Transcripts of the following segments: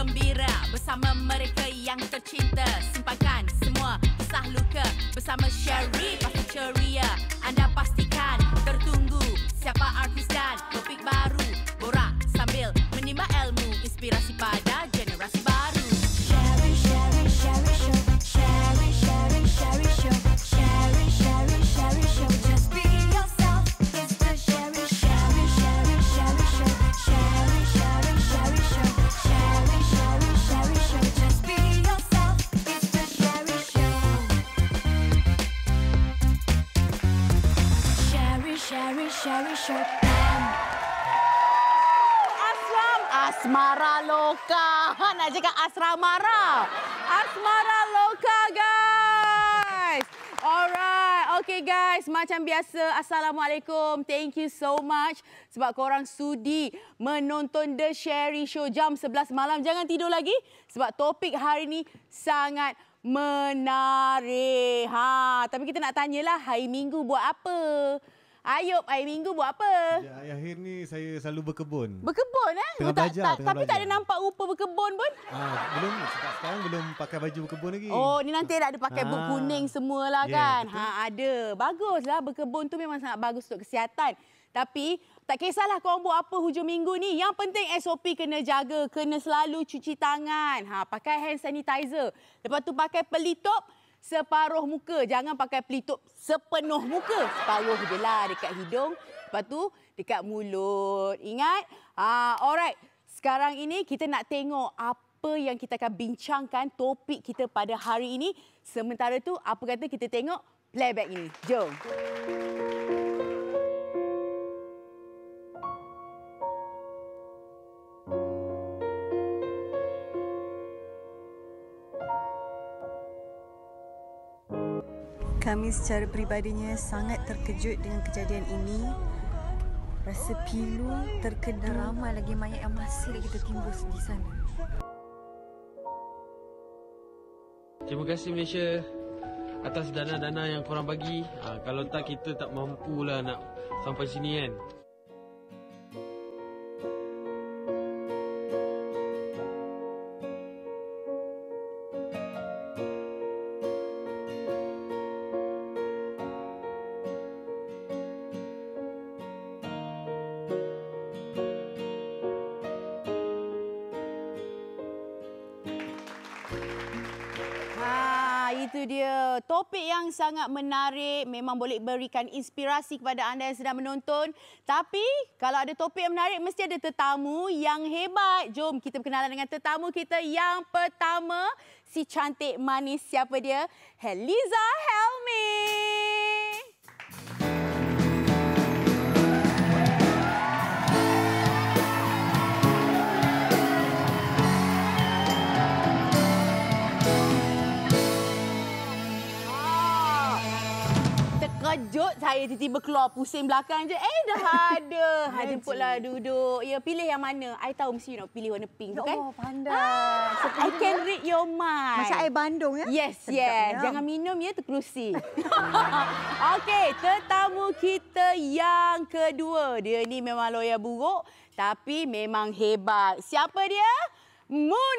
gembira bersama mereka yang tercinta. Simpankan semua kisah luka bersama Sherry pasti ceria. Anda pastikan tertunggu siapa artis dan topik baru. Borak sambil menimba ilmu, inspirasi pada generasi baru. Sherry, Sherry, Sherry Show. Sherry, Sherry, Sherry Show. Sherry, Sherry, Sherry Show. Just be yourself. It's the Sherry, Sherry, Sherry, Sherry Show. Sherry, Sherry, Sherry Show. Sherry, Sherry, Sherry Show. Just be yourself. It's the Sherry Show. Sherry, Sherry, Sherry Show. Asmara Loka. Nak cakap asramara. Asmara Loka, guys. Alright. Okay, guys. Macam biasa, Assalamualaikum. Thank you so much sebab korang sudi menonton The Sherry Show jam 11 malam. Jangan tidur lagi sebab topik hari ni sangat menarik. Tapi kita nak tanyalah, hari Minggu buat apa? Ayub, hari Minggu buat apa? Ya, akhir ni saya selalu berkebun. Berkebun Tengah belajar. Tapi tak ada nampak rupa berkebun pun? Belum, sekarang belum pakai baju berkebun lagi. Oh, ni nanti ada pakai boot kuning semualah kan? Betul. Ada. Baguslah, berkebun tu memang sangat bagus untuk kesihatan. Tapi tak kisahlah korang buat apa hujung minggu ni. Yang penting SOP kena jaga, kena selalu cuci tangan. Pakai hand sanitizer. Lepas tu pakai pelitup separuh muka. Jangan pakai pelitup sepenuh muka. Separuh je lah dekat hidung. Lepas tu dekat mulut. Ingat? Alright. Sekarang ini kita nak tengok apa yang kita akan bincangkan, topik kita pada hari ini. Sementara tu, apa kata kita tengok playback ini. Jom. Kami secara peribadinya sangat terkejut dengan kejadian ini. Rasa pilu, terkedu. Ramai lagi mayat yang masih lagi tertimbus di sana. Terima kasih Malaysia atas dana-dana yang korang bagi. Kalau tak, kita tak mampulah nak sampai sini kan. Itu dia. Topik yang sangat menarik. Memang boleh berikan inspirasi kepada anda yang sedang menonton. Tapi kalau ada topik yang menarik, mesti ada tetamu yang hebat. Jom kita berkenalan dengan tetamu kita yang pertama. Si cantik manis, siapa dia? Heliza Helmi. Kejut saya tiba-tiba keluar pusing belakang je. Dah ada. Jemputlah duduk. Ya, pilih yang mana? I tahu mesti nak pilih warna pink tu kan? Oh, pandai. I can read your mind. Macam air Bandung ya? Yes, yes. Jangan minum ya, terkerusi. Okey, tetamu kita yang kedua. Dia ni memang lawyer buruk tapi memang hebat. Siapa dia? Munir.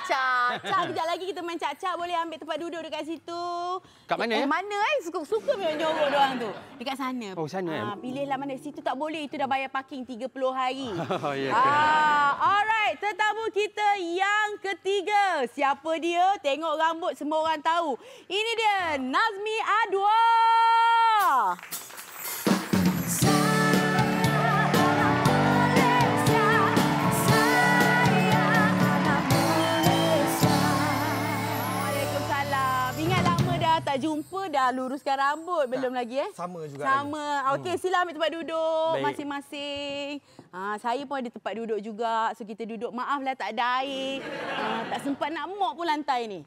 Cak, kejap lagi kita main cak-cak. Boleh ambil tempat duduk dekat situ. Kat mana? Mana Suka memang jorok diorang tu. Dekat sana. Oh, sana. Pilihlah mana. Situ tak boleh. Itu dah bayar parking 30 hari. Oh, ya. Alright. Tetamu kita yang ketiga. Siapa dia? Tengok rambut semua orang tahu. Ini dia. Nazmi Adwa. Tak jumpa dah luruskan rambut belum lagi Sama juga. Sama. Okey, sila ambil tempat duduk Baik. masing-masing. Saya pun ada tempat duduk juga. So kita duduk. Maaflah tak ada air. Tak sempat nak mop pun lantai ni.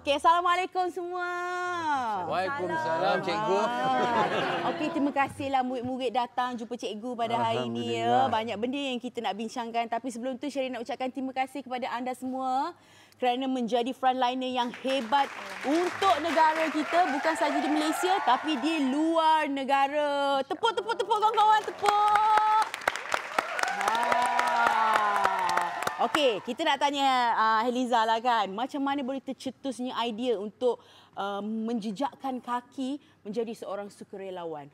Okey, Assalamualaikum semua. Waalaikumsalam, cikgu. Okey, terima kasihlah murid-murid datang jumpa cikgu pada hari ini. Ya. Banyak benda yang kita nak bincangkan. Tapi sebelum tu, Sherry nak ucapkan terima kasih kepada anda semua kerana menjadi frontliner yang hebat untuk negara kita. Bukan sahaja di Malaysia, tapi di luar negara. Tepuk kawan-kawan, tepuk. Okey, kita nak tanya Heliza lah kan. Macam mana boleh tercetusnya idea untuk menjejakkan kaki menjadi seorang sukarelawan?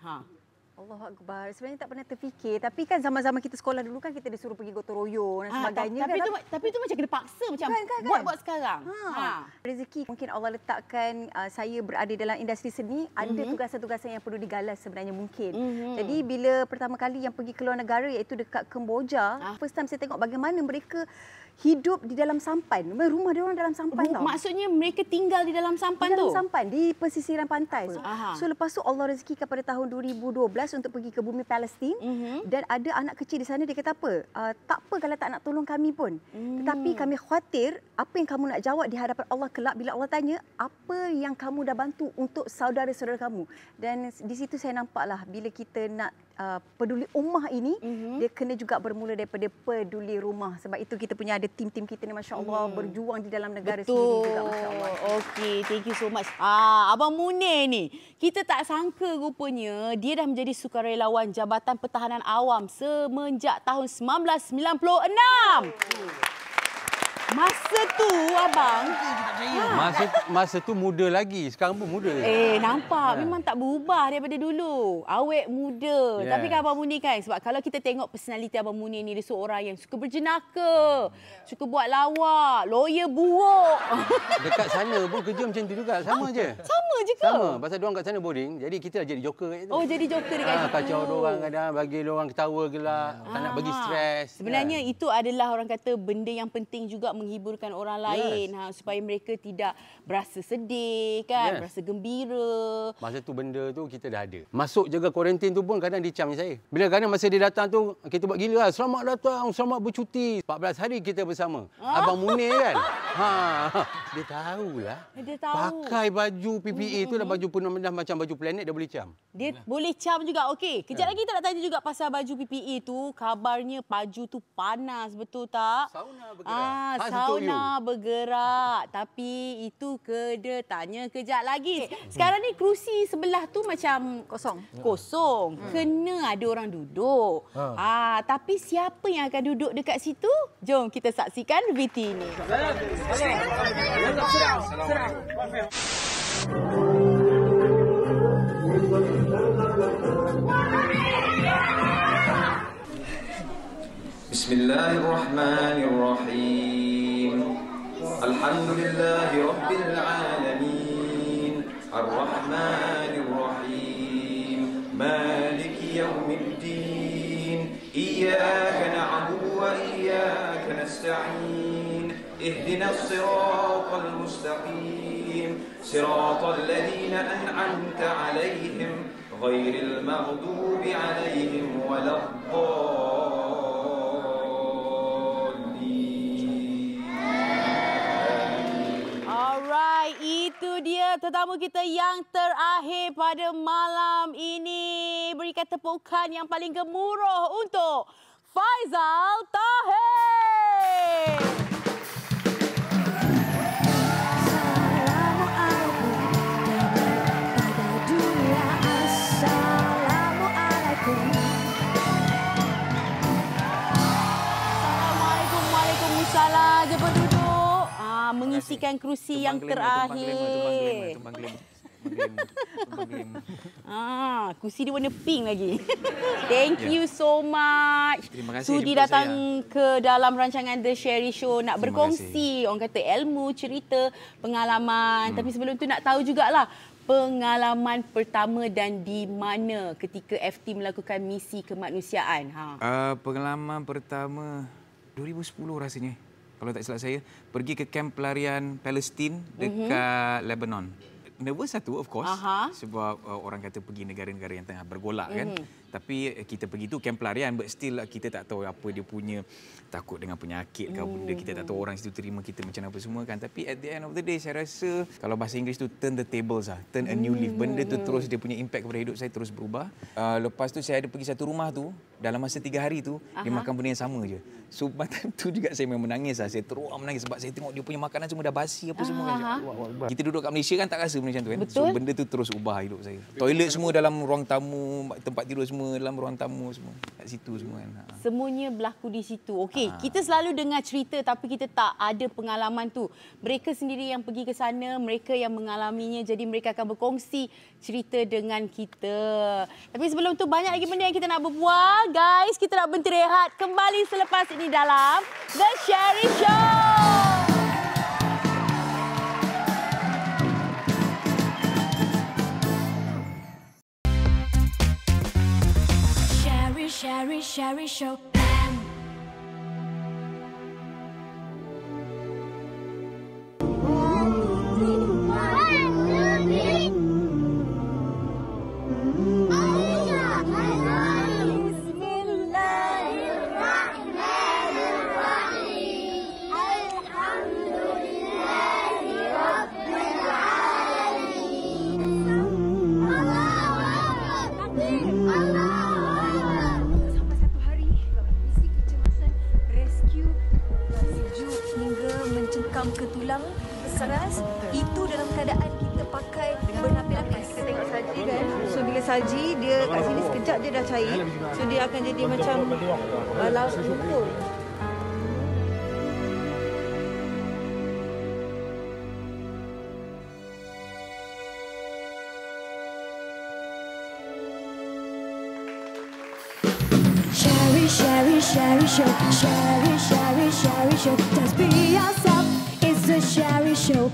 Allahu Akbar. Sebenarnya tak pernah terfikir. Tapi kan zaman-zaman kita sekolah dulu kan kita disuruh pergi gotong royong dan sebagainya. Tapi itu macam kena paksa macam kan. buat sekarang. Rezeki mungkin Allah letakkan saya berada dalam industri seni. Ada tugasan-tugasan yang perlu digalas sebenarnya mungkin. Jadi bila pertama kali yang pergi ke luar negara iaitu dekat Kemboja. First time saya tengok bagaimana mereka hidup di dalam sampan. Rumah dia orang dalam sampan tau. Maksudnya mereka tinggal di dalam sampan tu? Di dalam sampan, di pesisiran pantai. So lepas tu Allah rezekikan pada tahun 2012 untuk pergi ke bumi Palestin. Dan ada anak kecil di sana, dia kata apa? Tak apa kalau tak nak tolong kami pun. Tetapi kami khawatir apa yang kamu nak jawab di hadapan Allah kelak bila Allah tanya apa yang kamu dah bantu untuk saudara-saudara kamu. Dan di situ saya nampaklah bila kita nak peduli ummah ini, dia kena juga bermula daripada peduli rumah. Sebab itu kita punya ada tim-tim kita ni, Masya Allah, berjuang di dalam negara sendiri juga, Masya Allah. Okey, thank you so much. Abang Munir ni, kita tak sangka rupanya dia dah menjadi sukarelawan Jabatan Pertahanan Awam semenjak tahun 1996. Masa tu abang Masa tu muda lagi, sekarang pun muda. Nampak memang tak berubah daripada dulu. Awet muda. Tapi kan Abang Munir kan, sebab kalau kita tengok personaliti Abang Munir ni, dia seorang yang suka berjenaka, suka buat lawak, lawyer buruk. Dekat sana pun kerja macam tu juga, sama je. Sama je ke? Sama, pasal diorang kat sana boarding, jadi kita jadi joker kat situ. Oh, jadi joker dekat situ. Kacau diorang kadang, bagi diorang ketawa gelak, tak nak bagi stres. Sebenarnya itu adalah orang kata benda yang penting juga, menghiburkan orang lain, supaya mereka tidak berasa sedih kan, berasa gembira. Masa tu benda tu kita dah ada. Masuk jaga kuarantin tu pun kadang dicam je saya. Bila kadang masa dia datang tu kita buat gila, selamat datang, selamat bercuti. 14 hari kita bersama. Abang Munir kan. Dia tahulah. Dia tahu. Pakai baju PPE tu dah baju dah macam baju planet, dia boleh cam. Dia boleh cam juga. Okey, kejap lagi kita nak tanya juga pasal baju PPE tu. Kabarnya baju tu panas, betul tak? Sauna bergerak. Sauna bergerak. Tapi itu kena tanya kejap lagi. Sekarang ni kerusi sebelah tu macam kosong. Kena ada orang duduk. Tapi siapa yang akan duduk dekat situ? Jom kita saksikan VT ini. Bismillahirrahmanirrahim. Alhamdulillahi Rabbil Alamin. Ar-Rahmanir-Rahim. Maliki Yawmiddin. Iyyaka na'budu wa iyyaka nasta'in. Ihdinas siratal mustaqim. Siratal ladzina an'amta 'alaihim ghairil maghdubi 'alaihim waladdallin. Itu dia tetamu kita yang terakhir pada malam ini. Berikan tepukan yang paling gemuruh untuk Faizal Tahir. Assalamualaikum. Waalaikumsalam. Jom duduk. Mengisikan kerusi yang terakhir. Kerusi dia warna pink lagi. Thank you so much. Terima kasih. Sudi datang ke dalam rancangan The Sherry Show nak berkongsi orang kata ilmu, cerita, pengalaman. Tapi sebelum tu nak tahu jugalah pengalaman pertama dan di mana ketika FT melakukan misi kemanusiaan. Pengalaman pertama 2010 rasanya. Kalau tak silap saya, pergi ke kamp pelarian Palestin dekat Lebanon. Nervous satu, of course. Sebab orang kata pergi negara-negara yang tengah bergolak kan. Tapi kita pergi tu kamp pelarian, but still kita tak tahu apa dia punya, takut dengan penyakit ke benda, kita tak tahu orang situ terima kita macam apa semua kan. Tapi at the end of the day saya rasa kalau bahasa Inggeris tu turn the tables lah, turn a new leaf. Benda tu terus dia punya impact kepada hidup saya terus berubah. Lepas tu saya ada pergi satu rumah tu, dalam masa 3 hari tu dia makan benda yang sama je. So time tu juga saya memang menangis lah. Saya terus menangis sebab saya tengok dia punya makanan semua dah basi apa semua kan. Kita duduk kat Malaysia kan tak rasa benda macam tu kan. Betul. So benda tu terus ubah hidup saya. Toilet semua dalam ruang tamu, tempat tidur semua dalam ruang tamu semua. Kat situ semua kan. Semuanya berlaku di situ. Okey, kita selalu dengar cerita tapi kita tak ada pengalaman tu. Mereka sendiri yang pergi ke sana, mereka yang mengalaminya, jadi mereka akan berkongsi cerita dengan kita. Tapi sebelum tu banyak lagi benda yang kita nak berbual. Guys, kita nak berhenti rehat. Kembali selepas ini dalam The Sherry Show. Sherry Show. Ke tulang seras itu dalam keadaan kita pakai bernapis-napis. Kita tengok saji kan. So bila saji dia kat sini sekejap dia dah cair. So dia akan jadi macam laut lumpur. Sherry Show. Sherry Show. Just be yourself. It's the Sherry Show.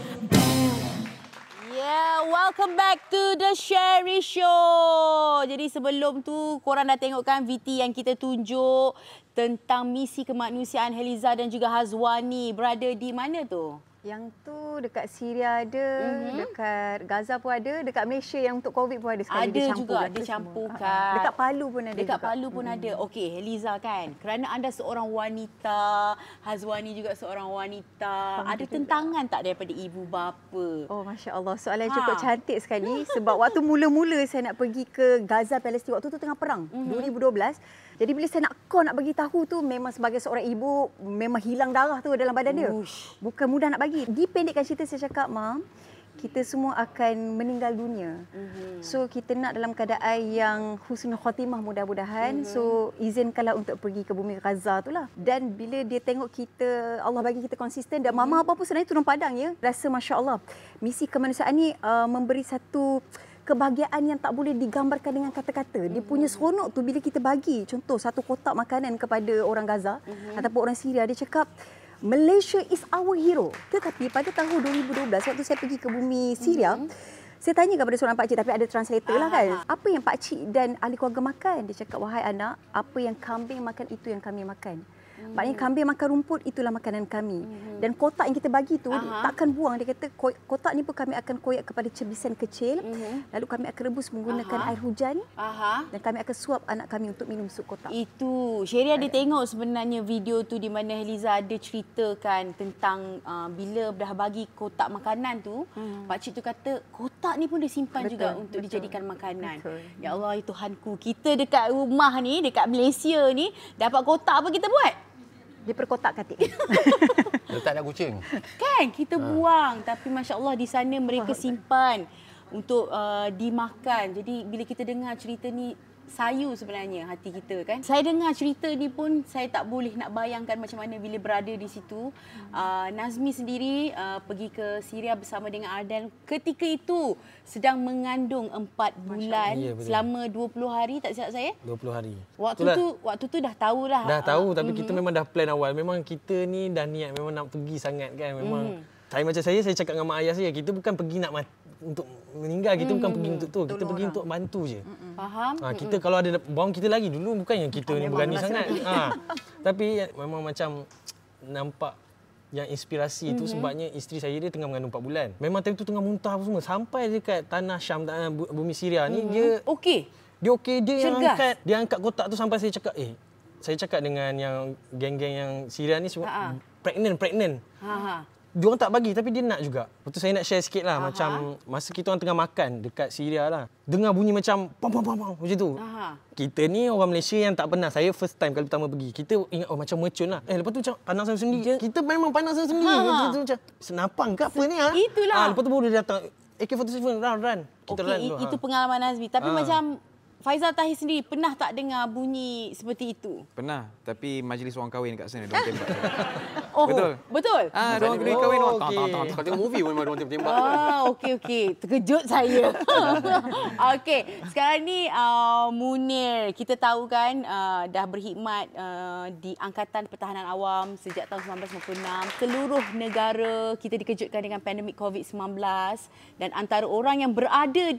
Yeah, welcome back to The Sherry Show. Jadi sebelum tu, korang dah tengok kan VT yang kita tunjuk tentang misi kemanusiaan Heliza dan juga Hazwani. Berada di mana tu? Yang tu dekat Syria ada, dekat Gaza pun ada, dekat Malaysia yang untuk COVID pun ada sekali. Ada juga, dicampurkan. Dekat Palu pun ada. Dekat Palu pun ada. Okey, Heliza kan, kerana anda seorang wanita, Hazwani juga seorang wanita, ada tentangan tak daripada ibu bapa? Oh, Masya Allah. Soalan cukup cantik sekali. Sebab waktu mula-mula saya nak pergi ke Gaza, Palestin, waktu tu tengah perang, 2012. Jadi bila saya nak bagi tahu tu, memang sebagai seorang ibu, memang hilang darah tu dalam badan dia. Bukan mudah nak bagi. Dipendekkan cerita, saya cakap, Mam, kita semua akan meninggal dunia. So kita nak dalam keadaan yang husnul khatimah mudah-mudahan. So izinkanlah untuk pergi ke bumi Gaza tu lah. Dan bila dia tengok kita, Allah bagi kita konsisten. Dan mama apa pun sebenarnya turun padang ya. Rasa Masya Allah. Misi kemanusiaan ni memberi satu kebahagiaan yang tak boleh digambarkan dengan kata-kata. Dia punya seronok tu bila kita bagi contoh satu kotak makanan kepada orang Gaza ataupun orang Syria, dia cakap Malaysia is our hero. Tetapi pada tahun 2012 waktu saya pergi ke bumi Syria, saya tanya kepada seorang pakcik, tapi ada translator lah kan. Apa yang pakcik dan ahli keluarga makan? Dia cakap, wahai anak, apa yang kambing makan itu yang kami makan. Maknanya kambing makan rumput, itulah makanan kami. Dan kotak yang kita bagi tu takkan buang. Dia kata kotak ni pun kami akan koyak kepada cebisan kecil. Lalu kami akan rebus menggunakan air hujan. Dan kami akan suap anak kami untuk minum sup kotak. Itu. Sherry ada tengok sebenarnya video tu di mana Heliza ada ceritakan tentang bila dah bagi kotak makanan tu, pakcik tu kata kotak ni pun dia simpan juga untuk dijadikan makanan. Ya Allah, Tuhanku, kita dekat rumah ni, dekat Malaysia ni, dapat kotak apa kita buat? Dia perkotak katik. Letak dah kucing. Kan, kita buang. Tapi Masya Allah di sana mereka simpan untuk dimakan. Jadi bila kita dengar cerita ni, sayu sebenarnya hati kita kan. Saya dengar cerita ni pun saya tak boleh nak bayangkan macam mana bila berada di situ. Nazmi sendiri pergi ke Syria bersama dengan Ardan. Ketika itu sedang mengandung 4 bulan selama 20 hari, tak silap saya? 20 hari. Waktu tu dah tahulah. Dah tahu tapi kita memang dah plan awal. Memang kita ni dah niat memang nak pergi sangat kan. Memang saya cakap dengan mak ayah saya, kita bukan pergi nak untuk meninggal, kita bukan pergi untuk tu, kita pergi untuk bantu je. Faham? Kita kalau ada bawang kita lagi dulu, bukan yang kita ni berani sangat. Tapi memang macam nampak yang inspirasi tu sebabnya isteri saya dia tengah mengandung 4 bulan. Memang time tu tengah muntah apa semua sampai dekat tanah Syam, bumi Syria ni dia okey. Dia okey, dia yang Cergas. dia angkat kotak tu sampai saya cakap, saya cakap dengan yang geng-geng yang Syria ni semua pregnant. Diorang tak bagi tapi dia nak juga. Lepas tu saya nak share sikit lah macam masa kita orang tengah makan dekat Syria lah. Dengar bunyi macam pam macam tu. Kita ni orang Malaysia yang tak pernah. Saya first time kali pertama pergi. Kita ingat macam mercun lah. Lepas tu macam pandang sana sendiri. Kita memang pandang sana sendiri. Lepas tu macam senapang ke apa ni Itulah. Lepas tu baru dia datang AK-47 run. Kita run dulu. Itu pengalaman Azmi. Tapi macam Faizal Tahir sendiri pernah tak dengar bunyi seperti itu? Pernah, tapi majlis orang kahwin kat sana diorang tembak. Betul. Diorang kedua kahwin. Kau tengok movie pun memang diorang tembak. Okey. Terkejut saya. Okey, sekarang ni Munir, kita tahu kan dah berkhidmat di Angkatan Pertahanan Awam sejak tahun 1996. Seluruh negara kita dikejutkan dengan pandemik COVID-19 dan antara orang yang berada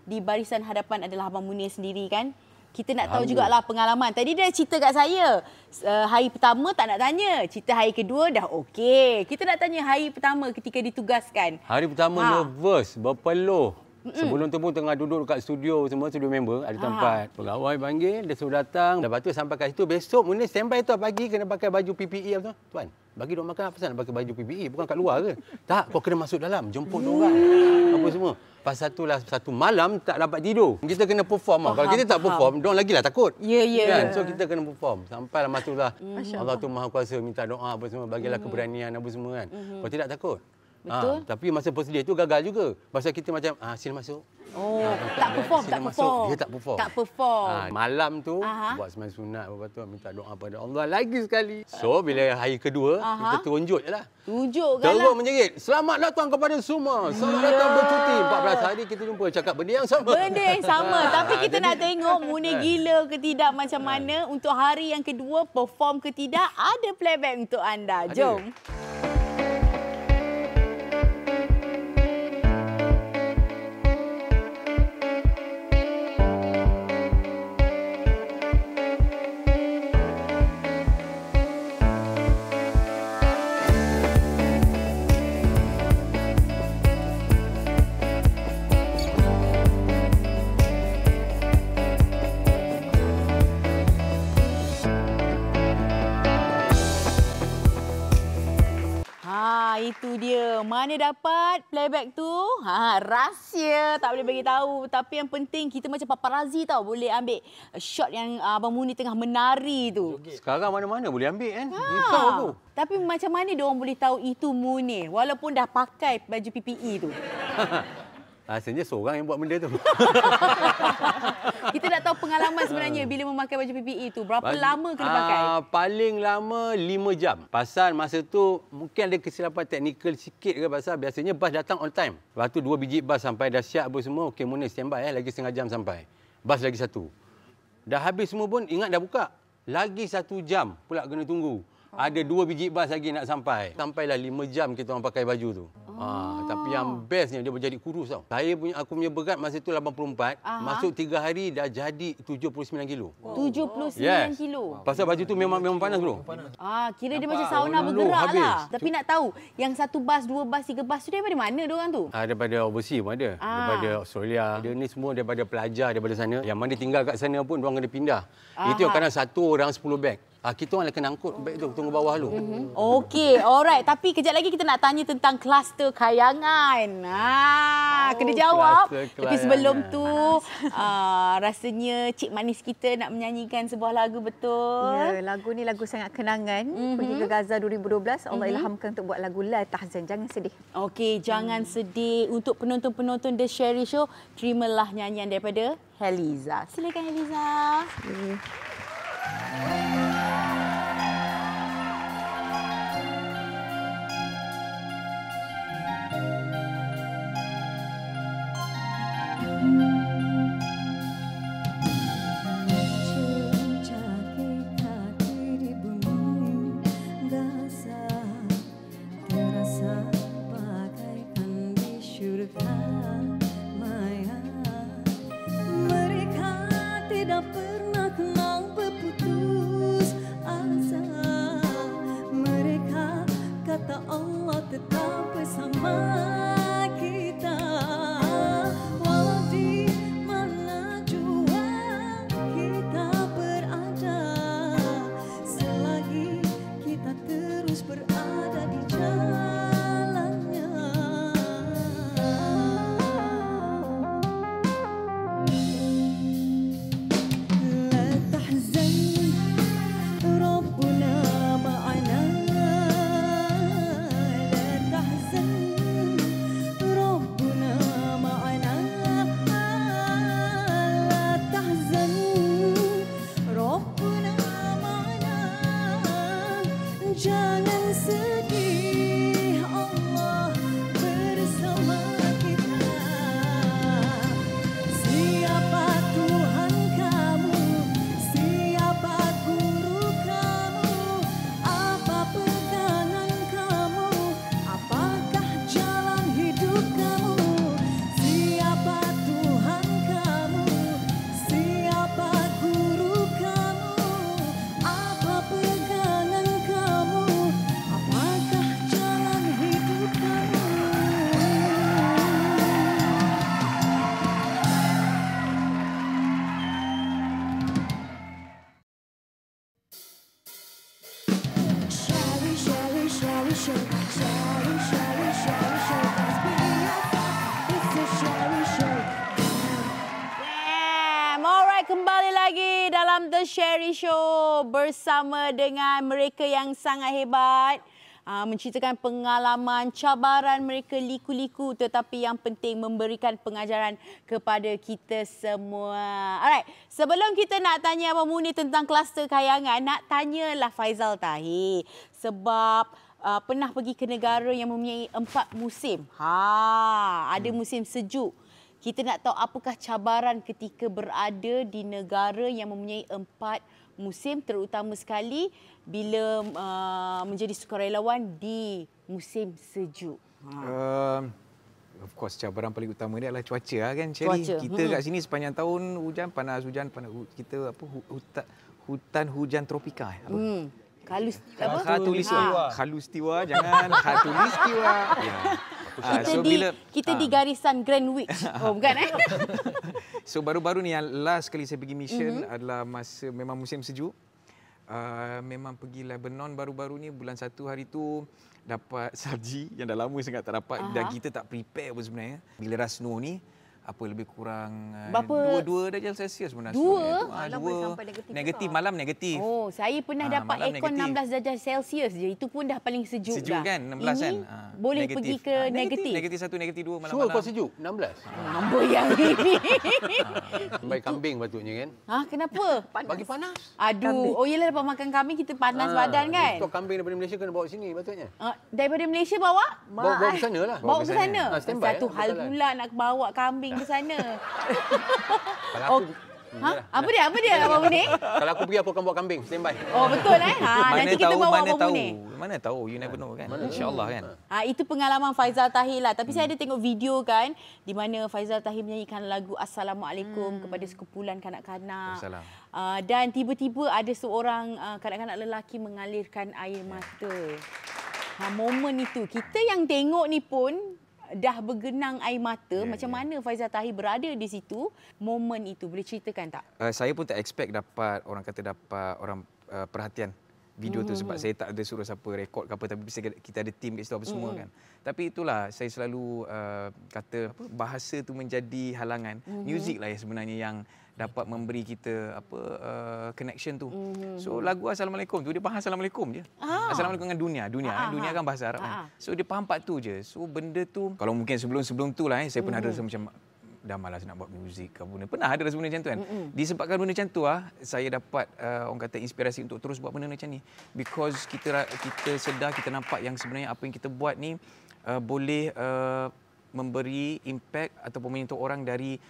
di barisan hadapan adalah Abang Munir sendiri kan. Kita nak tahu jugalah pengalaman. Tadi dia cerita kat saya, hari pertama tak nak tanya. Cerita hari kedua dah okey. Kita nak tanya hari pertama ketika ditugaskan. Hari pertama nervous, berpeluh. Sebelum tu pun tengah duduk dekat studio, semua studio member ada tempat. Pegawai panggil, dia suruh datang. Lepas tu sampai kat situ, besok Munir standby tu pagi kena pakai baju PPE apa tu. Tuan, bagi dia makan apa pasal nak pakai baju PPE? Bukan kat luar ke? Tak, kau kena masuk dalam, jemput orang. Apa semua. Pas satu malam tak dapat tidur. Kita kena perform. Kalau kita tak perform, diorang lagilah takut. Ya. Kan? So kita kena perform. Sampailah masuklah. Allah tu Maha Kuasa, minta doa apa semua, bagilah keberanian apa semua kan. Kau tidak takut. Betul. Tapi masa bersedia tu gagal juga. Pasal kita macam, sila masuk. Tak perform. Dia tak perform. Malam tu, buat sembahyang sunat, lepas tu minta doa pada Allah lagi sekali. So, bila hari kedua, kita tunjuk je lah. Tunjukkan lah. Terus menjerit, selamat datang kepada semua. Selamat datang bercuti. 14 hari kita jumpa, cakap benda yang sama. Tapi kita nak tengok Munir gila ke tidak macam mana. Untuk hari yang kedua, perform ke tidak, ada playback untuk anda. Jom. Itu dia. Mana dapat playback tu? Rahsia. Tak boleh bagi tahu. Tapi yang penting kita macam paparazzi tau. Boleh ambil shot yang Abang Munir tengah menari tu. Sekarang mana-mana boleh ambil kan? Risau tu. Tapi macam mana diorang boleh tahu itu Munir walaupun dah pakai baju PPE tu? Rasanya seorang yang buat benda tu. Kita nak tahu pengalaman sebenarnya bila memakai baju PPE tu. Berapa lama kena pakai? Paling lama 5 jam. Pasal masa tu mungkin ada kesilapan teknikal sikit ke pasal biasanya bas datang on time. Lepas tu 2 biji bas sampai dah siap apa semua. Okey, Munir standby lagi setengah jam sampai. Bas lagi 1. Dah habis semua pun ingat dah buka. Lagi 1 jam pula kena tunggu. Ada 2 biji bas lagi nak sampai. Sampailah 5 jam kita orang pakai baju tu. Tapi yang bestnya dia berjadi kurus tau. Aku punya berat masa tu 84. Masuk 3 hari dah jadi 79 kilo. 79 kilo? Pasal baju tu memang panas bro. Kira dia macam sauna bergerak lah. Tapi nak tahu, yang 1 bas, 2 bas, 3 bas tu daripada mana diorang tu? Daripada overseas pun ada. Daripada Australia. Dia ni semua daripada pelajar daripada sana. Yang mana tinggal kat sana pun diorang kena pindah. Itu kadang 1 orang 10 beg. Kita orang kena angkut beg tu tunggu bawah dulu. Okey, alright. Tapi kejap lagi kita nak tanya tentang kluster kayangan. Kena jawab. Tapi sebelum tu, rasanya Cik Manis kita nak menyanyikan sebuah lagu, betul? Ya, lagu ni lagu sangat kenangan. Pergi ke Gaza 2012, Allah ilhamkan untuk buat lagu La Tahzan. Jangan sedih. Okey, jangan sedih. Untuk penonton-penonton The Sherry Show, terimalah nyanyian daripada Heliza. Silakan Heliza. Mereka tidak pernah kenal jangan sedih, Allah bersama kita. Siapa Tuhan kamu, siapa guru kamu, apa pegangan kamu, apakah jalan hidup kamu. Siapa Tuhan kamu, siapa guru kamu, apa pegangan kamu, apakah jalan hidup kamu. Shari, shari, shari, shari, shari, shari, shari, shari, must be your fault. It's a shari, shari. Alright, kembali lagi dalam The Sherry Show bersama dengan mereka yang sangat hebat. Menceritakan pengalaman, cabaran mereka, liku-liku tetapi yang penting memberikan pengajaran kepada kita semua. Alright, sebelum kita nak tanya Abang Munir tentang kluster kayangan, nak tanyalah Faizal Tahir. Sebab pernah pergi ke negara yang mempunyai 4 musim. Ada musim sejuk. Kita nak tahu apakah cabaran ketika berada di negara yang mempunyai 4 musim, terutama sekali bila menjadi sukarelawan di musim sejuk. Of course, cabaran paling utama dia adalah cuaca kan, Sherry. Kita kat sini sepanjang tahun hujan panas. Kita hutan hujan tropika. Khatulistiwa, jangan khatulistiwa. Ya. Kita di garisan Greenwich. Oh, bukan So baru-baru ni yang last kali saya pergi mission adalah masa memang musim sejuk. Memang pergi Lebanon baru-baru ni bulan 1 hari tu dapat salji yang dah lama sangat tak dapat dan kita tak prepare pun sebenarnya. Bila dah snow ni lebih kurang 2 darjah Celsius sebenarnya. 2 negatif malam negatif. Oh, saya pernah dapat aircon 16 darjah Celsius je. Itu pun dah paling sejuk dah. Sejuk kan 16 kan. Boleh pergi ke negatif. Negatif 1, negatif 2 malam-malam. Kau sejuk 16. Nombor yang ini. Baik kambing patutnya kan. Kenapa? Bagi panas. Aduh, oh yelah dapat makan kambing kita panas badan kan. Stok kambing daripada Malaysia kena bawa sini patutnya. Daripada Malaysia bawa? Bawa ke sana lah. Bawa ke sana. Satu hal pula nak bawa kambing ke sana. Kalau aku, Apa dia Abang Munir? Kalau aku pergi aku akan bawa kambing, standby. Oh betul nanti kita bawa Abang Munir. Mana tahu, you never know kan. InsyaAllah kan. Itu pengalaman Faizal Tahir lah. Tapi saya ada tengok video kan di mana Faizal Tahir menyanyikan lagu Assalamualaikum kepada sekumpulan kanak-kanak. Dan tiba-tiba ada seorang kanak-kanak lelaki mengalirkan air mata. Momen itu kita yang tengok ni pun dah bergenang air mata. Macam mana Faizal Tahir berada di situ, momen itu boleh ceritakan tak? Saya pun tak expect dapat orang perhatian video tu sebab saya tak ada suruh siapa rekod ke apa, tapi kita ada tim kat situ apa semua kan. Tapi itulah saya selalu kata bahasa tu menjadi halangan. Music lah sebenarnya yang dapat memberi kita connection tu. So lagu Assalamualaikum tu dia faham Assalamualaikum je. Assalamualaikum dengan dunia kan bahasa Arab kan. So dia faham part tu je. So benda tu kalau mungkin sebelum tu lah saya pernah ada rasa macam dah malas nak buat muzik ke benda. Pernah ada rasa benda macam tu kan. Disebabkan benda macam tu saya dapat orang kata inspirasi untuk terus buat benda macam ni. Because kita sedar, kita nampak yang sebenarnya apa yang kita buat ni boleh memberi impact ataupun menyentuh orang dari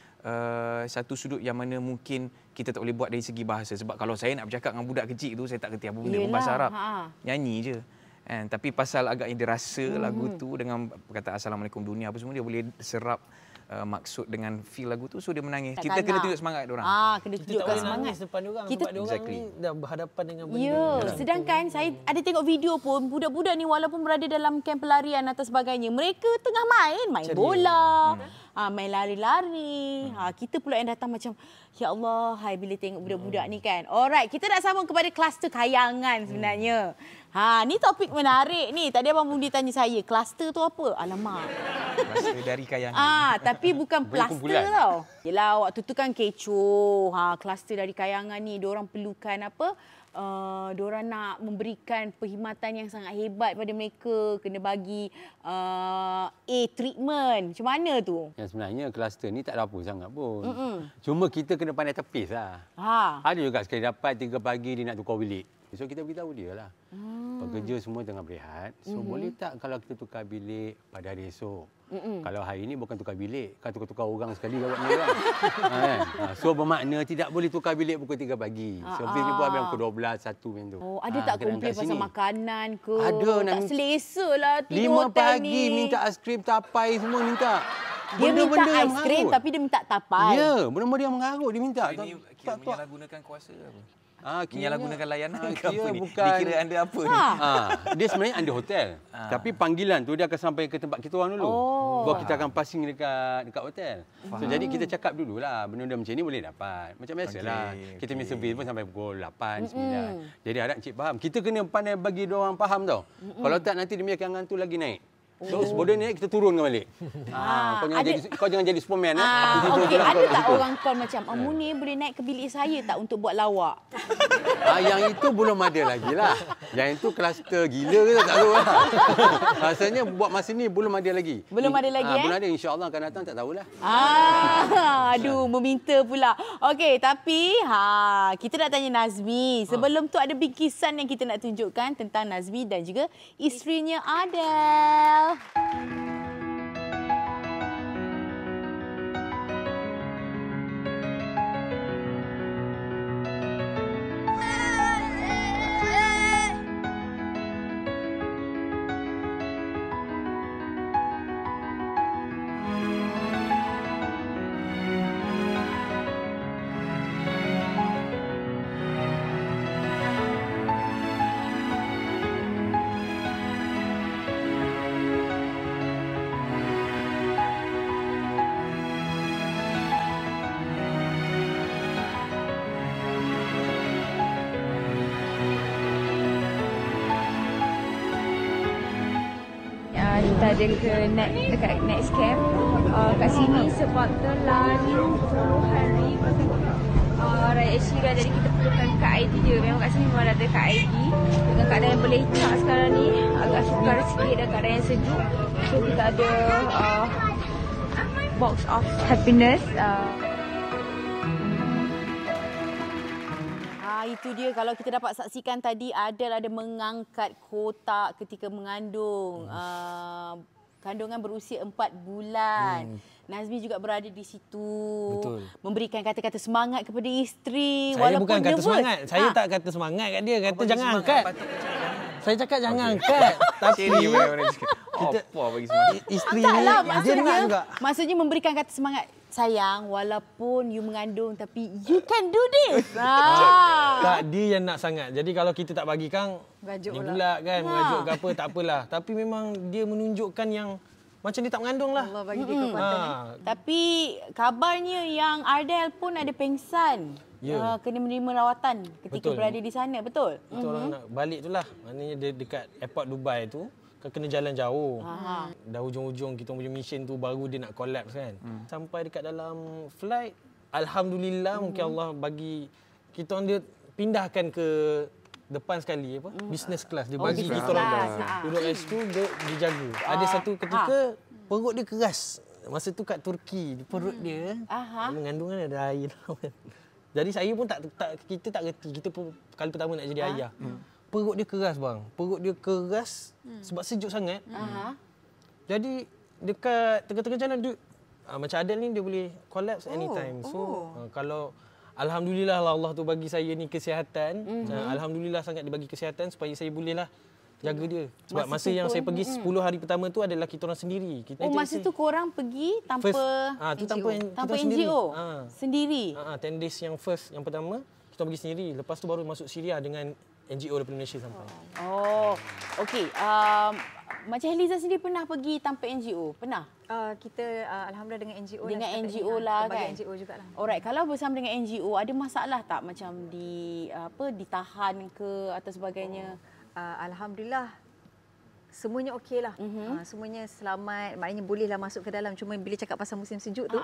satu sudut yang mana mungkin kita tak boleh buat dari segi bahasa. Sebab kalau saya nak bercakap dengan budak kecil tu, saya tak kerti apa benda pun bahasa Arab. Nyanyi je. Tapi pasal agaknya dia rasa lagu tu dengan perkataan Assalamualaikum dunia apa semua, dia boleh serap maksud dengan feel lagu tu, so dia menangis. Kita kena tunjuk semangat dia orang. Kena tunjukkan semangat depan dia orang sebab dia orang ni dah berhadapan dengan benda. Ya, sedangkan saya ada tengok video pun budak-budak ni walaupun berada dalam kamp pelarian atau sebagainya, mereka tengah main bola, main lari-lari. Kita pula yang datang macam ya Allah, hai bila tengok budak-budak ni kan. Alright, kita nak sambung kepada kluster kayangan sebenarnya. Ni topik menarik ni. Tadi Abang Mundi tanya saya, kluster tu apa? Alamak. Kluster dari kayangan. Tapi bukan plaster tau. Yelah, waktu tu kan kecoh. Kluster dari kayangan ni, diorang perlukan apa? diorang nak memberikan perkhidmatan yang sangat hebat pada mereka, kena bagi A treatment. Macam mana tu? Yang sebenarnya kluster ni tak ada apa sangat pun. Cuma kita kena pandai tepis lah. Ada juga sekali dapat 3 pagi dia nak tukar bilik. So kita beritahu dia lah. Pekerja semua tengah berehat. So boleh tak kalau kita tukar bilik pada hari esok? Kalau hari ini bukan tukar bilik, kan tukar-tukar orang sekali jawabnya kan. So bermakna tidak boleh tukar bilik pukul 3 pagi. So bilik pun habis pukul 12, 1 macam tu. Ada tak komplain pasal makanan ke? Ada. Tak selesa lah 5 tidur hotel pagi ni. minta aiskrim tapai semua minta. Dia minta aiskrim tapi dia minta tapai. Ya, benda-benda yang mengarut dia minta. Ini kira menyalahgunakan kuasa ke apa? Kira menyalahgunakan layanan ke apa ni? Bukan. Dikira anda apa ni? Dia sebenarnya under hotel. Tapi panggilan tu dia akan sampai ke tempat kita orang dulu. Baru kita akan passing dekat hotel. So jadi kita cakap dululah benda-benda macam ni boleh dapat. Macam biasalah. Kita punya servis pun sampai pukul 8, 9. Jadi harap cik faham. Kita kena pandai bagi dia orang faham tau. Kalau tak nanti dia punya keangan tu lagi naik. So sebelum naik kita turunkan balik. Kau jangan jadi Superman. Okey, ada tak orang call macam, Munir boleh naik ke bilik saya tak untuk buat lawak? Yang itu belum ada lagi lah. Yang itu kluster gila ke tak tahu lah. Rasanya buat masa ni belum ada lagi. Belum ada lagi Belum ada, insya-Allah akan datang tak tahulah. Aduh, meminta pula. Okey, tapi kita nak tanya Nazmi. Sebelum tu ada bingkisan yang kita nak tunjukkan tentang Nazmi dan juga isterinya Adel. Kita ada ke dekat next camp. Kat sini sebab telah 20 hari Raya Syira, jadi kita perlukan kad ID dia. Memang kat sini memang ada kad ID. Dengan keadaan yang boleh tak sekarang ni, agak sukar sikit dan keadaan yang sejuk. So kita ada box of happiness. Itu dia, kalau kita dapat saksikan tadi, Adel ada mengangkat kotak ketika mengandung. Kandungan berusia 4 bulan. Nazmi juga berada di situ. Betul. Memberikan kata-kata semangat kepada isteri. Saya walaupun bukan kata nervous. semangat. Saya tak kata semangat kat dia. Kata jangan angkat. Saya cakap jangan angkat. Tapi kita bagi semangat. Isteri taklah, dia nak juga. Maksudnya memberikan kata semangat. Sayang, walaupun you mengandung tapi you can do this. Tak, dia yang nak sangat. Jadi kalau kita tak bagi Kang, Merajuk dia pula. pula kan, merajuk ke apa, tak apalah. Tapi memang dia menunjukkan yang macam dia tak mengandung lah. Allah bagi dia kekuatan. Tapi kabarnya yang Ardel pun ada pengsan. Ya. Kena menerima rawatan ketika Betul. berada di sana, betul? Itu orang nak balik tu lah. Maknanya dia dekat airport Dubai tu, kena jalan jauh. Dah hujung-hujung kita punya mission tu baru dia nak collapse kan. Sampai dekat dalam flight, alhamdulillah mungkin Allah bagi kita orang dia pindahkan ke depan sekali apa? Business class. Dia bagi kita orang duduk kat situ dia dijaga. Ada satu ketika perut dia keras. Masa tu kat Turki, perut dia mengandung kan ada air. Jadi saya pun kita tak reti. Kita pun kali pertama nak jadi ayah. Perut dia keras bang. Perut dia keras sebab sejuk sangat. Jadi dekat tengah-tengah jalan dia macam Adel ni dia boleh collapse anytime. So kalau alhamdulillah lah Allah tu bagi saya ni kesihatan. Alhamdulillah sangat dia bagi kesihatan supaya saya bolehlah jaga dia. Sebab masa yang saya pergi 10 hari pertama tu adalah kita orang sendiri. Masa tu korang pergi tanpa tu tanpa NGO. Sendiri. 10 days yang first yang pertama kita pergi sendiri. Lepas tu baru masuk Syria dengan NGO daripada Malaysia sampai. Okey. Macam Heliza sendiri pernah pergi tanpa NGO? Pernah? Kita alhamdulillah dengan NGO dengan NGO lah kan. NGO jugalah. Alright, kalau bersama dengan NGO ada masalah tak macam ditahan ke atau sebagainya? Alhamdulillah semuanya okeylah. Semuanya selamat, maknanya bolehlah masuk ke dalam. Cuma bila cakap pasal musim sejuk tu,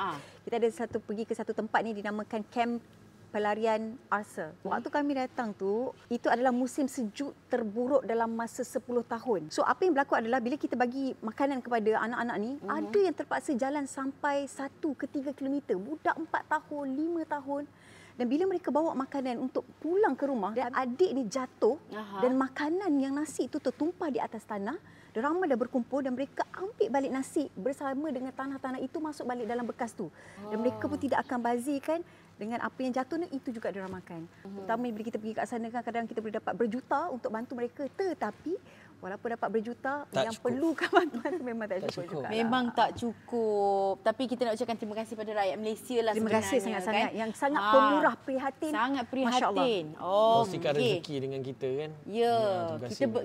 kita ada pergi ke satu tempat ni dinamakan Camp pelarian ARSA. Waktu kami datang tu, itu adalah musim sejuk terburuk dalam masa 10 tahun. So apa yang berlaku adalah bila kita bagi makanan kepada anak-anak ni, ada yang terpaksa jalan sampai 1 ke 3 kilometer. Budak 4 tahun, 5 tahun. Dan bila mereka bawa makanan untuk pulang ke rumah, dan adik ni jatuh dan makanan yang nasi itu tertumpah di atas tanah, ramai dah berkumpul dan mereka ambil balik nasi bersama dengan tanah-tanah itu masuk balik dalam bekas tu. Dan mereka pun tidak akan bazirkan dengan apa yang jatuh ni, itu juga diorang makan. Terutama bila kita pergi kat sana kan kadang kita boleh dapat berjuta untuk bantu mereka, tetapi walaupun dapat berjuta, yang perlukan bantuan tu memang tak cukup juga. Memang tak cukup. Tapi kita nak ucapkan terima kasih pada rakyat Malaysia lah terima sebenarnya. Terima kasih sangat-sangat. Kan? Yang sangat pemurah, prihatin. Sangat prihatin. Kongsikan rezeki dengan kita kan. Ya,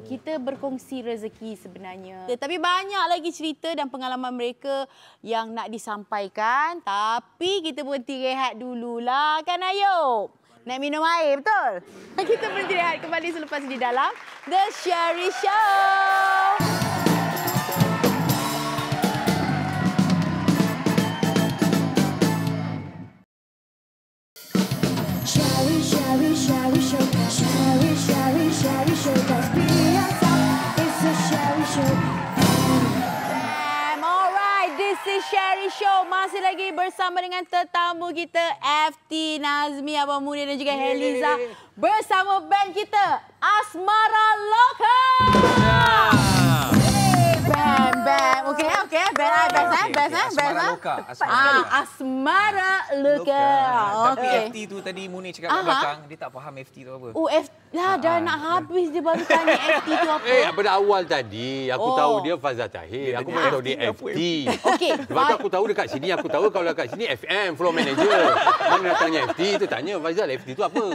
kita berkongsi rezeki sebenarnya. Tapi banyak lagi cerita dan pengalaman mereka yang nak disampaikan. Tapi kita berhenti rehat dululah kan Ayub? Nak minum air, betul? Kita berhenti rehat kembali selepas di dalam The Sherry Show. Sherry, Sherry, Sherry Show. Sherry, Sherry, Sherry Show. Let's be on top. It's the Sherry Show. Alright, this is Sherry Show. Masih lagi bersama dengan tetamu kita FT, Nazmi, Abang Munir dan juga Heliza. Bersama band kita Asmara Lokal. Band. Okey. Best. Asmara Lokal. Asmara Lokal. Tapi FT tu tadi Munir cakap kat belakang, dia tak faham FT tu apa. Oh, dah nak habis dia baru tanya FT tu apa. Pada awal tadi, aku tahu dia Fazal Tahir. Aku baru tahu dia FT. Okey. Sebab tu aku tahu dekat sini, aku tahu kalau dekat sini FM, floor manager. Mana nak tanya FT tu, tanya Fazal FT tu apa.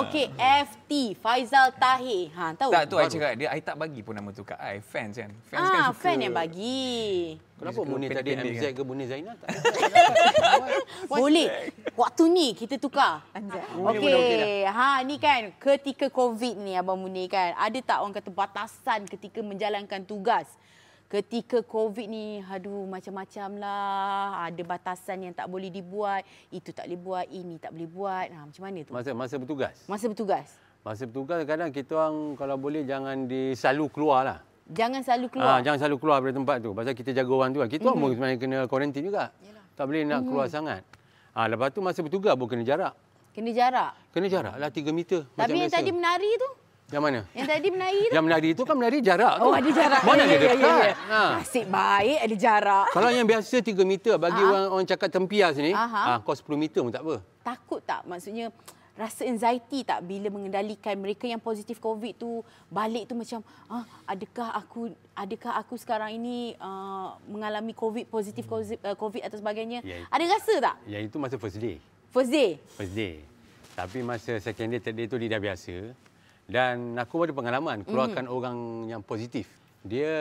Okey. FT, Faizal Tahir. Tahu? Tak, tu I cakap dia, I tak bagi pun nama tu kat I. Fans kan. Fans kan suka. Fan yang bagi. Kenapa Munir tadi MZ ke Munir Zainal? Boleh. Waktu ni kita tukar. Okey. Ni kan ketika COVID ni Abang Munir kan. Ada tak orang kata batasan ketika menjalankan tugas? Ketika COVID ni, aduh macam-macam lah. Ada batasan yang tak boleh dibuat. Itu tak boleh buat, ini tak boleh buat. Macam mana tu? Masa bertugas? Masa bertugas. Masa bertugas kadang kita orang kalau boleh jangan selalu keluar lah. Jangan selalu keluar? Jangan selalu keluar dari tempat tu. Pasal kita jaga orang tu kan. Kita orang pun sebenarnya kena kuarantin juga. Yalah. Tak boleh nak keluar sangat. Lepas tu masa bertugas pun kena jarak. Kena jarak? Kena jarak lah 3 meter. Tapi yang biasa. Tadi menari tu? Yang mana? Yang tadi menari tu? Yang menari tu kan menari jarak tu. Oh, ada jarak. Mana ada dekat? Nasib baik ada jarak. Kalau yang biasa 3 meter bagi orang cakap tempias ni, kau 10 meter pun tak apa. Takut tak? Maksudnya rasa anxiety tak bila mengendalikan mereka yang positif COVID tu balik tu macam adakah aku sekarang ini mengalami positif COVID atau sebagainya? Ada rasa tak? Yang itu masa first day. First day? First day. Tapi masa second day, third day tu dia dah biasa. Dan aku ada pengalaman keluarkan orang yang positif. Dia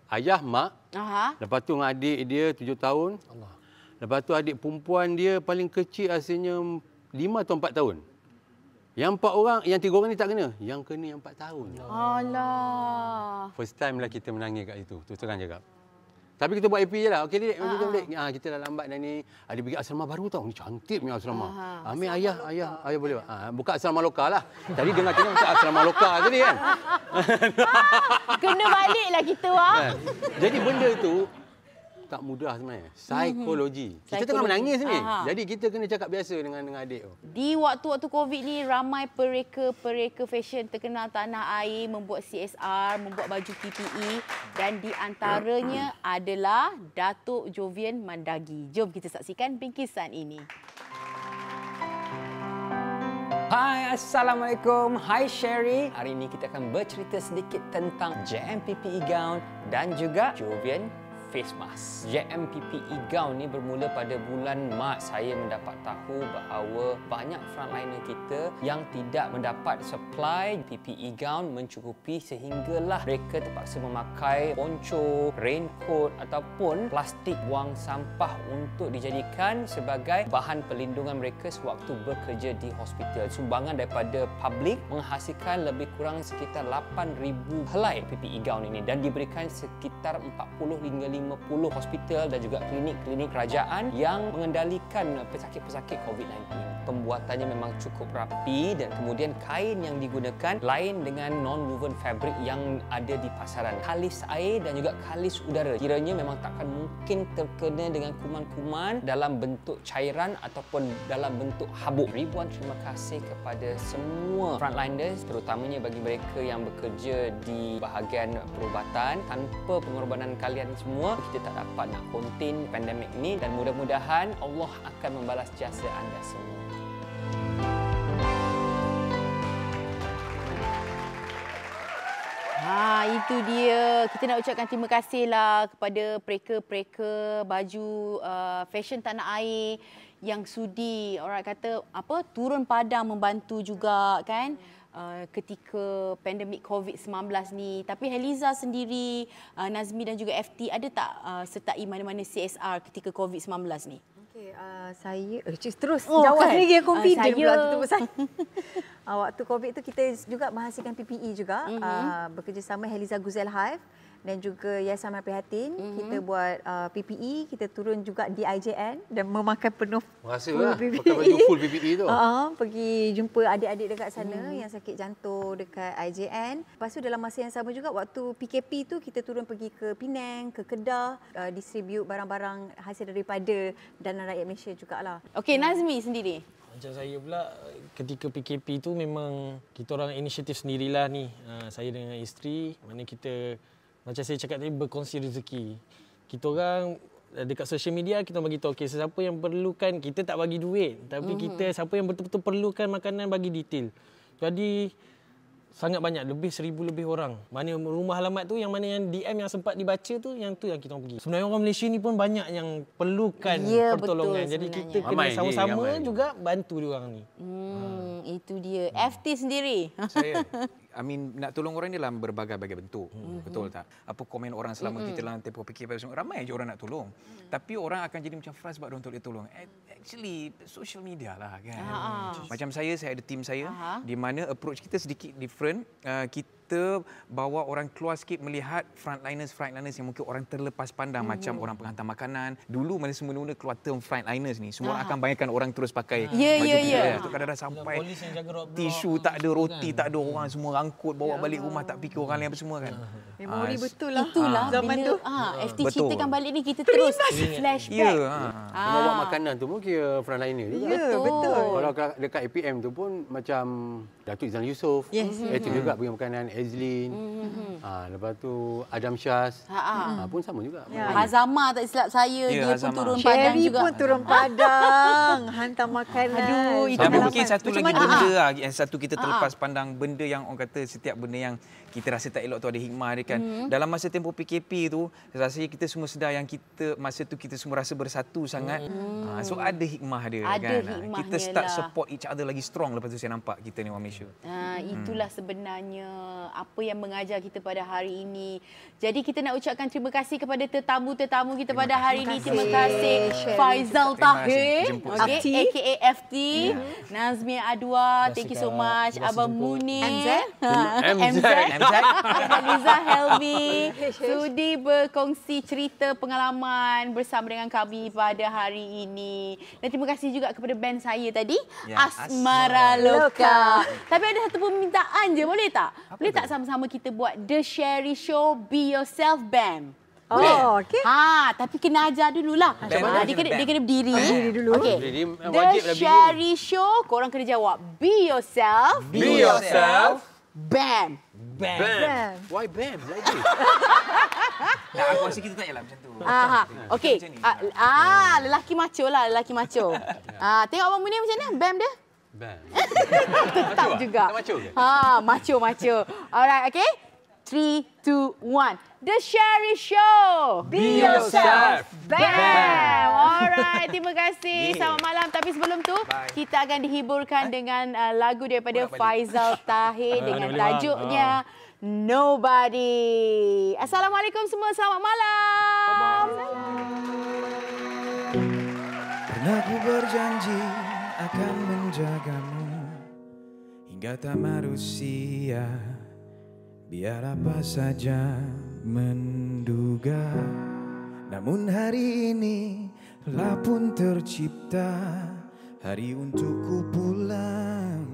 ayah, mak. Lepas tu dengan adik dia 7 tahun. Lepas tu adik perempuan dia paling kecil asalnya 5 atau 4 tahun. Yang 4 orang, yang 3 orang ni tak kena. Yang kena yang 4 tahun. Alah. First time lah kita menangis kat situ. Tu terang cakap. Tapi kita buat happy je lah. Okey, Dek. Kita dah lambat dah ni. Ada pergi asrama baru tau. Ni cantik punya asrama. Ambil ayah boleh. Buka asrama lokal lah. Tadi dengar tengok buka asrama lokal tadi kan. Kena baliklah kita Jadi benda tu tak mudah sebenarnya. Psikologi. Kita tengah menangis ni. Jadi kita kena cakap biasa dengan adik tu. Di waktu-waktu COVID ni ramai pereka fashion terkenal tanah air membuat CSR, membuat baju PPE dan di antaranya adalah Datuk Jovian Mandagi. Jom kita saksikan bingkisan ini. Hai, Assalamualaikum. Hai Sherry. Hari ini kita akan bercerita sedikit tentang JM PPE Gown dan juga Jovian face mask. JM PPE Gown ni bermula pada bulan Mac. Saya mendapat tahu bahawa banyak frontliner kita yang tidak mendapat supply PPE gown mencukupi sehinggalah mereka terpaksa memakai poncho, raincoat ataupun plastik buang sampah untuk dijadikan sebagai bahan perlindungan mereka sewaktu bekerja di hospital. Sumbangan daripada publik menghasilkan lebih kurang sekitar 8,000 helai PPE gown ini dan diberikan sekitar 40 hingga 50 hospital dan juga klinik-klinik kerajaan yang mengendalikan pesakit-pesakit COVID-19. pembuatannya memang cukup rapi dan kemudian kain yang digunakan lain dengan non-woven fabric yang ada di pasaran. Kalis air dan juga kalis udara kiranya memang takkan mungkin terkena dengan kuman-kuman dalam bentuk cairan ataupun dalam bentuk habuk. Ribuan terima kasih kepada semua frontliners, terutamanya bagi mereka yang bekerja di bahagian perubatan. Tanpa pengorbanan kalian semua, kita tak dapat nak contain pandemik ini dan mudah-mudahan Allah akan membalas jasa anda semua. Itu dia. Kita nak ucapkan terima kasihlah kepada pereka-pereka baju fashion tanah air yang sudi orang kata apa turun padang membantu juga kan ketika pandemik COVID-19 ni. Tapi Heliza sendiri, Nazmi dan juga FT ada tak sertai mana-mana CSR ketika COVID-19 ni? Okey, saya terus jawab kan? Lagi confident pula tutup saya. Waktu COVID tu kita juga menghasilkan PPE juga, bekerjasama Heliza Guzel Hive dan juga Yayasan Prihatin. Kita buat PPE, kita turun juga di IJN dan memakai penuh full PPE. Pakai baju full PPE tu. Pergi jumpa adik-adik dekat sana yang sakit jantung dekat IJN. Lepas tu dalam masa yang sama juga waktu PKP tu kita turun pergi ke Penang, ke Kedah, distribute barang-barang hasil daripada dana rakyat Malaysia jugalah. Okey, Nazmi sendiri. Macam saya pula ketika PKP tu memang kita orang inisiatif sendirilah ni. Saya dengan isteri, mana kita macam saya cakap tadi berkongsi rezeki. Kita orang dekat social media kita bagi tahu okey sesiapa yang perlukan, kita tak bagi duit tapi kita siapa yang betul-betul perlukan makanan bagi detail. Jadi sangat banyak, lebih 1,000 lebih orang. Mana rumah alamat tu yang mana yang DM yang sempat dibaca tu yang kita orang pergi. Sebenarnya orang Malaysia ni pun banyak yang perlukan pertolongan. Jadi kita kena sama-sama juga bantu dia orang ni. Itu dia. FT sendiri. Saya nak tolong orang ni dalam berbagai-bagai bentuk. Betul tak? Apa komen orang selama kita dalam tempoh PKP semua, ramai je orang nak tolong. Tapi orang akan jadi macam frust sebab untuk dia tolong. Actually social media lah kan. Macam saya ada tim saya di mana approach kita sedikit different. Kita bawa orang keluar sikit melihat frontliners yang mungkin orang terlepas pandang macam orang penghantar makanan. Dulu mana semula-mula keluar term frontliners ni, semua akan bayangkan orang terus pakai baju kita. Kadang-kadang sampai tisu tak ada, roti tak ada, orang semua angkut bawa balik rumah tak fikir orang lain apa semua kan. Memori betul lah. Itulah zaman bila tu. FT ceritakan balik ni kita terus flashback. Bawa makanan tu mungkin frontliner juga. Ya, betul. Kalau dekat APM tu pun macam Datuk Izan Yusof. Itu juga bagi makanan Azlin. Lepas tu Adam Syaz. Pun sama juga. Hazama tak silap saya, dia pun turun padang Sherry juga. pun turun padang hantar makanan. Aduh, itu Tapi mungkin satu lagi benda yang satu kita terlepas pandang, benda yang orang kata setiap benda yang kita rasa tak elok tu ada hikmah dia kan. Dalam masa tempoh PKP tu, rasanya kita semua sedar yang kita masa tu kita semua rasa bersatu sangat. So ada hikmah dia kan. Kita start support each other lagi strong lepas tu saya nampak kita ni orang Malaysia. Itulah sebenarnya apa yang mengajar kita pada hari ini. Jadi kita nak ucapkan terima kasih kepada tetamu-tetamu kita pada hari ini. Terima kasih Faizal Tahir, aka FT, Nazmi Adwa, thank you so much. Abang Munir, MZ, Heliza Helmi, sudi berkongsi cerita pengalaman bersama dengan kami pada hari ini. Dan terima kasih juga kepada band saya tadi, Asmara Loka. Tapi ada satu permintaan je, boleh tak? Boleh tak sama-sama kita buat The Sherry Show Be Yourself Bam? Boleh? Okey. Tapi kena ajar dululah. Dia kena berdiri. dulu. Okey. The Sherry Show, korang kena jawab. Be yourself. Be yourself. Bam. Bam. Why bam? Lagi. Aku rasa kita tak payahlah macam tu. Okey. Lelaki macho lah, lelaki macho. Tengok Abang Munir macam mana? Bam dia? Bam. Tetap juga. Macho ke? Macho. Alright, okay? 3, 2, 1. The Sherry Show. Be yourself. Bam. Alright, terima kasih. Selamat malam. Tapi sebelum tu, kita akan dihiburkan dengan lagu daripada Faizal Tahir dengan tajuknya Nobody. Assalamualaikum semua. Selamat malam. Pernah ku berjanji akan menjagamu hingga tamat usia. Biar apa saja menduga, namun hari ini telah pun tercipta hari untukku pulang,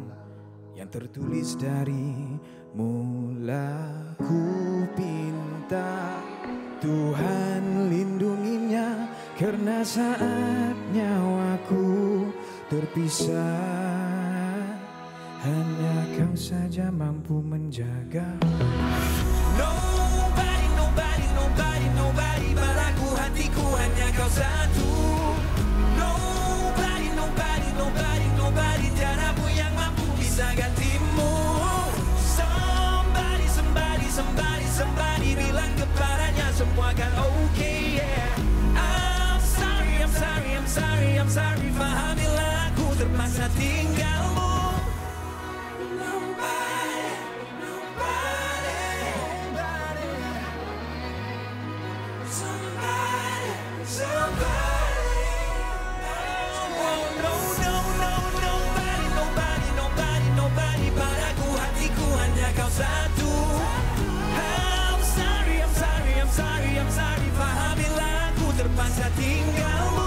yang tertulis dari mula. Ku pinta Tuhan lindunginya, karena saat nyawaku terpisah, hanya Kau saja mampu menjaga. Nobody, nobody, nobody, nobody, padaku hatiku hanya Kau satu. Nobody, nobody, nobody, nobody, tiada pun yang mampu bisa gantimu. Somebody, somebody, somebody, somebody, bilang kepadanya semua akan okay, yeah. I'm sorry, I'm sorry, I'm sorry, I'm sorry, fahamilah aku terpaksa tinggalmu. Nobody, nobody, nobody, somebody, somebody. Oh no, no, no, nobody, nobody, nobody, nobody, padaku hatiku hanya Kau satu. I'm sorry, I'm sorry, I'm sorry, I'm sorry, fahamilah aku terpaksa tinggalmu.